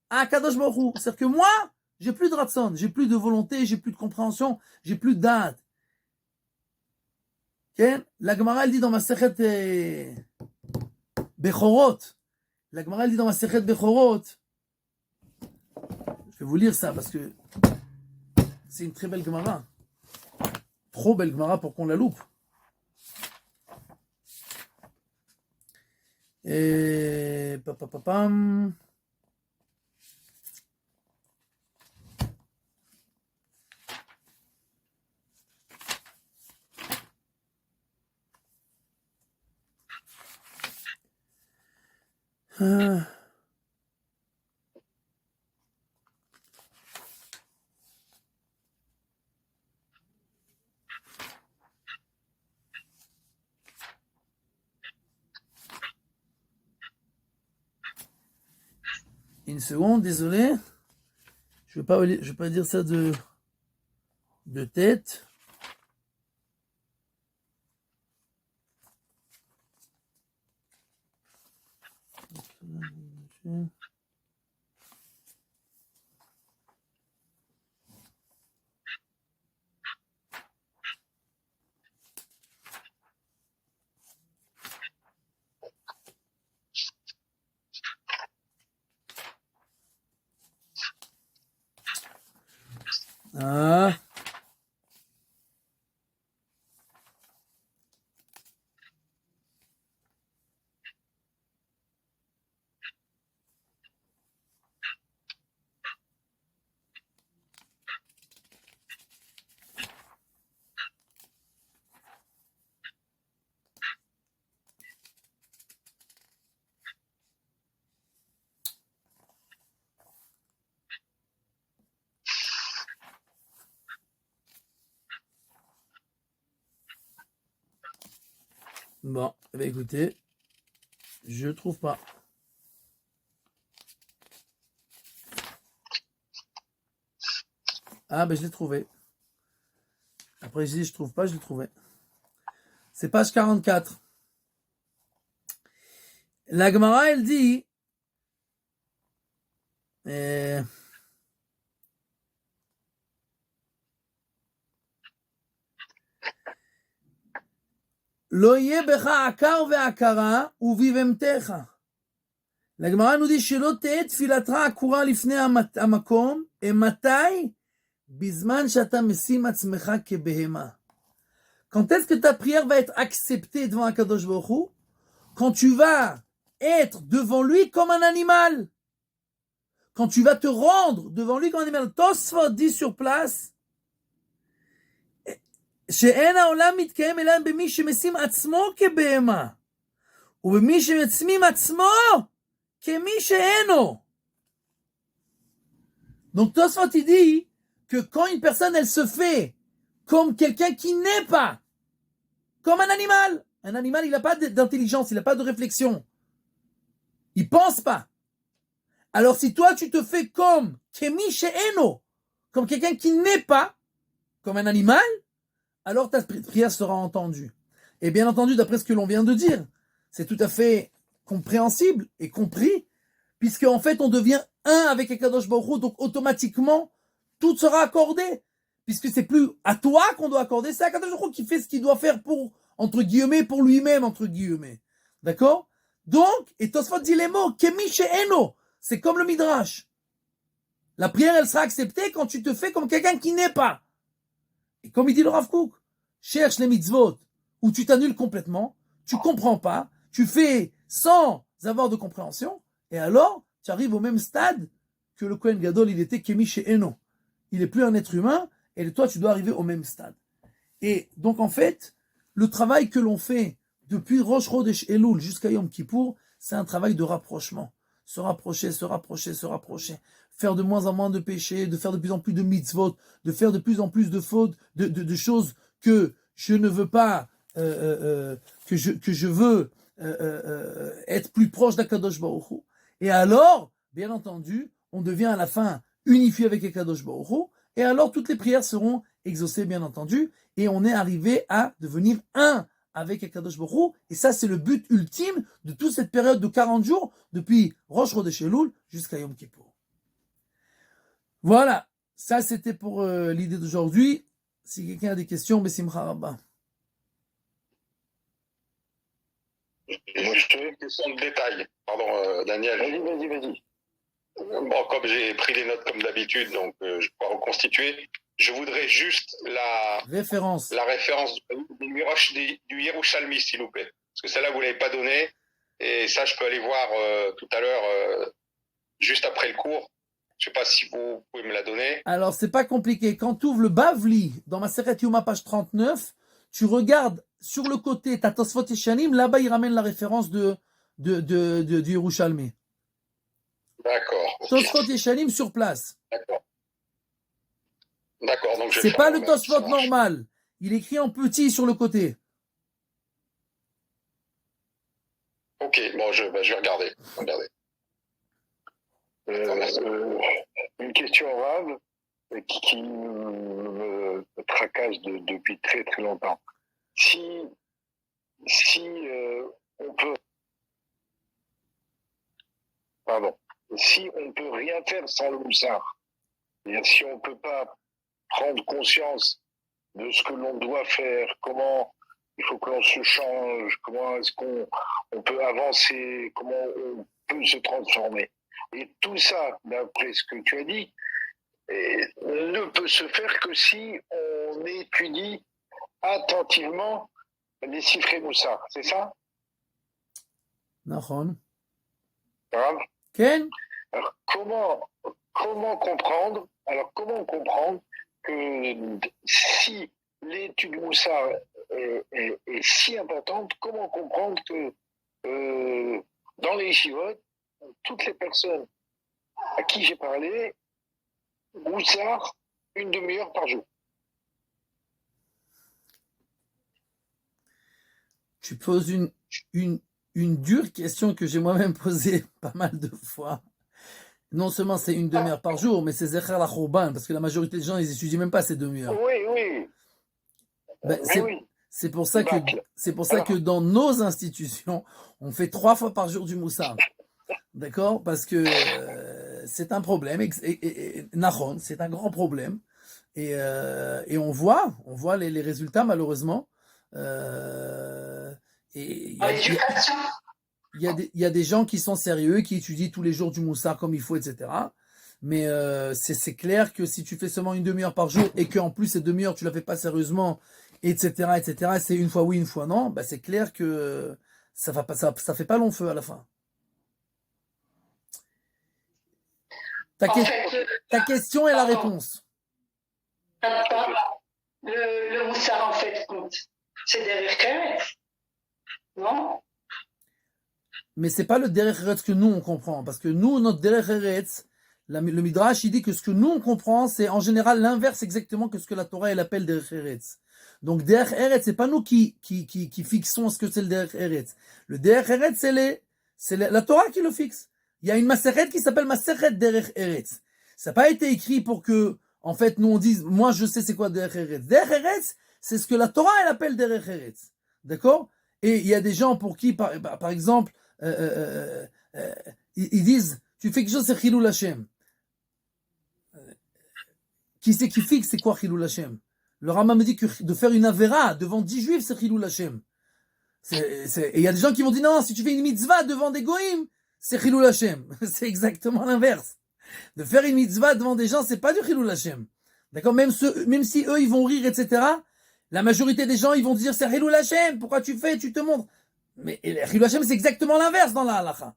Speaker 1: à Kadosh Baruch Hu. C'est-à-dire que moi, j'ai plus de ratson, j'ai plus de volonté, j'ai plus de compréhension, j'ai plus de date. Okay? La Gemara, elle dit dans ma Masechet Bechorot, je vais vous lire ça parce que c'est une très belle Gemara. Trop belle Gemara pour qu'on la loupe. Et papapapam. Une seconde, désolé. Je vais pas dire ça de tête. Ah. Bon, eh bien, écoutez, Je le trouve pas. Ah, ben je l'ai trouvé. Après, je dis, je trouve pas, je l'ai trouvé. C'est page 44. La Gemara, elle dit, Lo yeh becha akar ve'akara uvivemtecha. La Gemara nous dit, Shelo te'et tfilatra akura lifnei hamakom, et matai, bizman shata mesim atzmecha kebehema. Quand est-ce que ta prière va être acceptée devant Akadosh Baruch Hu? Quand tu vas être devant lui comme un animal. Quand tu vas te rendre devant lui comme un animal. Tosfot dit sur place, שאין העולם מתקיים אלא במי שמשים עצמו כבהמה, ובמי שמשימים עצמו כמי שאינו. Donc Tosfot il dit que quand une personne elle se fait comme quelqu'un qui n'est pas, comme un animal il n'a pas d'intelligence, il n'a pas de réflexion, il pense pas. Alors si toi tu te fais comme kemi she'eno, comme quelqu'un qui n'est pas, comme un animal, alors ta prière sera entendue. Et bien entendu, d'après ce que l'on vient de dire, c'est tout à fait compréhensible et compris, puisque en fait on devient un avec Akadosh Baruch Hu, donc automatiquement tout sera accordé, puisque c'est plus à toi qu'on doit accorder, c'est Akadosh Baruch Hu qui fait ce qu'il doit faire pour, entre guillemets, pour lui-même, entre guillemets. D'accord? Donc, et Tosfot dit les mots, kemi she'eno, c'est comme le Midrash. La prière, elle sera acceptée quand tu te fais comme quelqu'un qui n'est pas. Et comme il dit le Rav Kook, cherche les mitzvot où tu t'annules complètement, tu comprends pas, tu fais sans avoir de compréhension, et alors tu arrives au même stade que le Kohen Gadol, il était Kemi she'eno. Il n'est plus un être humain, et toi tu dois arriver au même stade. Et donc en fait, le travail que l'on fait depuis Rosh Chodesh Elul jusqu'à Yom Kippour, c'est un travail de rapprochement. Se rapprocher, faire de moins en moins de péchés, de faire de plus en plus de mitzvot, de faire de plus en plus de fautes, de choses que je ne veux pas, que je veux être plus proche d'Akadosh Baruch Hu. Et alors, bien entendu, on devient à la fin unifié avec Akadosh Baruch Hu, et alors toutes les prières seront exaucées, bien entendu, et on est arrivé à devenir un avec Akadosh Baruch Hu, et ça c'est le but ultime de toute cette période de 40 jours, depuis Rosh Chodesh Elul jusqu'à Yom Kippour. Voilà, ça c'était pour l'idée d'aujourd'hui. Si quelqu'un a des questions, Bessimcha Rabba.
Speaker 2: J'ai une question de détail. Pardon, Daniel.
Speaker 3: Vas-y.
Speaker 2: Bon, comme j'ai pris les notes comme d'habitude, donc je vais reconstituer. Je voudrais juste la référence du Yerushalmi, s'il vous plaît. Parce que celle-là, vous ne l'avez pas donnée. Et ça, je peux aller voir tout à l'heure, juste après le cours. Je ne sais pas si vous pouvez me la donner.
Speaker 1: Alors, c'est pas compliqué. Quand tu ouvres le Bavli, dans ma Maseret Yoma, page 39, tu regardes sur le côté, ta Tosfot Yeshanim, là-bas, il ramène la référence du Yerushalmi.
Speaker 2: D'accord.
Speaker 1: Tosfot Yeshanim sur place.
Speaker 2: D'accord, donc
Speaker 1: c'est pas le Tosfot normal. Il écrit en petit sur le côté.
Speaker 2: Ok, bon, je vais regarder.
Speaker 3: Une question grave qui me tracasse depuis très très longtemps. Si on peut rien faire sans le moussard, c'est-à-dire si on peut pas prendre conscience de ce que l'on doit faire, comment il faut que l'on se change, comment est-ce qu'on peut avancer, comment on peut se transformer. Et tout ça, d'après ce que tu as dit, ne peut se faire que si on étudie attentivement les Sifrei Moussar, c'est ça?
Speaker 1: Nahon.
Speaker 3: Ken? Alors comment comprendre que si l'étude Moussar est si importante, comment comprendre que dans les yeshivot, toutes les personnes à qui j'ai parlé, Moussar, une demi-heure par jour.
Speaker 1: Tu poses une une dure question que j'ai moi-même posée pas mal de fois. Non seulement c'est une demi-heure par jour, mais c'est Zecher la Khurban, parce que la majorité des gens, ils étudient même pas ces demi-heures.
Speaker 3: Oui.
Speaker 1: Ben,
Speaker 3: Mais oui.
Speaker 1: c'est pour ça que dans nos institutions, on fait 3 fois par jour du moussard. D'accord? Parce que c'est un problème. Et Nahon, c'est un grand problème. Et on voit les résultats, malheureusement. Et il y a des gens qui sont sérieux, qui étudient tous les jours du moussard comme il faut, etc. Mais c'est clair que si tu fais seulement une demi-heure par jour et qu'en plus cette demi-heure tu la fais pas sérieusement, etc., c'est une fois oui, une fois non, bah c'est clair que ça fait pas long feu à la fin. Ta question est la réponse.
Speaker 4: Le moussard, en fait, c'est derrière Keret, non?
Speaker 1: Mais c'est pas le derech eretz que nous on comprend, parce que nous, notre derech eretz, le Midrash, il dit que ce que nous on comprend, c'est en général l'inverse exactement que ce que la Torah elle appelle derech eretz. Donc derech eretz, c'est pas nous qui fixons ce que c'est le derech eretz. Le derech eretz, c'est la Torah qui le fixe. Il y a une maseret qui s'appelle maseret derech eretz. Ça n'a pas été écrit pour que, en fait, nous on dise, moi je sais c'est quoi derech eretz. Derech eretz, c'est ce que la Torah elle appelle derech eretz. D'accord? Et il y a des gens pour qui, par exemple, ils disent, tu fais quelque chose, c'est Chilul Hashem. Qui c'est qui fixe, c'est quoi Chilul Hashem? Le Rambam me dit que de faire une avéra devant 10 juifs, c'est Chilul Hashem. Et il y a des gens qui vont dire, non, si tu fais une mitzvah devant des goïms, c'est Chilul Hashem. C'est exactement l'inverse. De faire une mitzvah devant des gens, c'est pas du Chilul Hashem. D'accord? Même si eux, ils vont rire, etc., la majorité des gens, ils vont dire, c'est Chilul Hashem, pourquoi tu fais, tu te montres. Mais Chilul Hashem, c'est exactement l'inverse dans la halacha.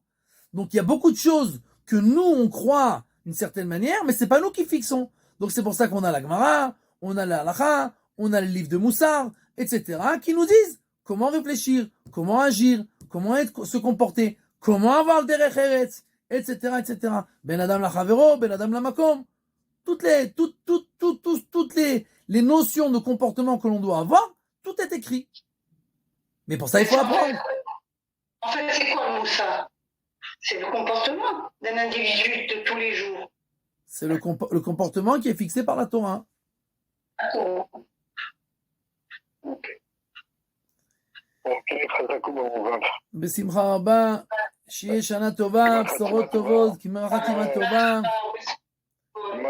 Speaker 1: Donc il y a beaucoup de choses que nous, on croit d'une certaine manière, mais c'est pas nous qui fixons. Donc c'est pour ça qu'on a la Gemara, on a la halacha, on a le livre de Moussar, etc., qui nous disent comment réfléchir, comment agir, comment se comporter, comment avoir le derech eretz, etc., etc. Ben adam la chavero, ben adam la makom. Toutes les notions de comportement que l'on doit avoir, tout est écrit. Mais pour ça, il faut apprendre.
Speaker 4: En fait, c'est quoi le moussard? C'est le comportement d'un individu de tous les jours.
Speaker 1: C'est le comportement qui est fixé par la Torah.
Speaker 4: D'accord.
Speaker 3: Ok, חזק ומאוהב.
Speaker 1: בשמחה רבה, שיהיה שנה טובה, בשורות טובות, כמרה חתימה טובה,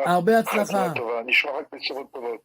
Speaker 1: הרבה הצלחה.
Speaker 3: נשמע רק בשורות טובות.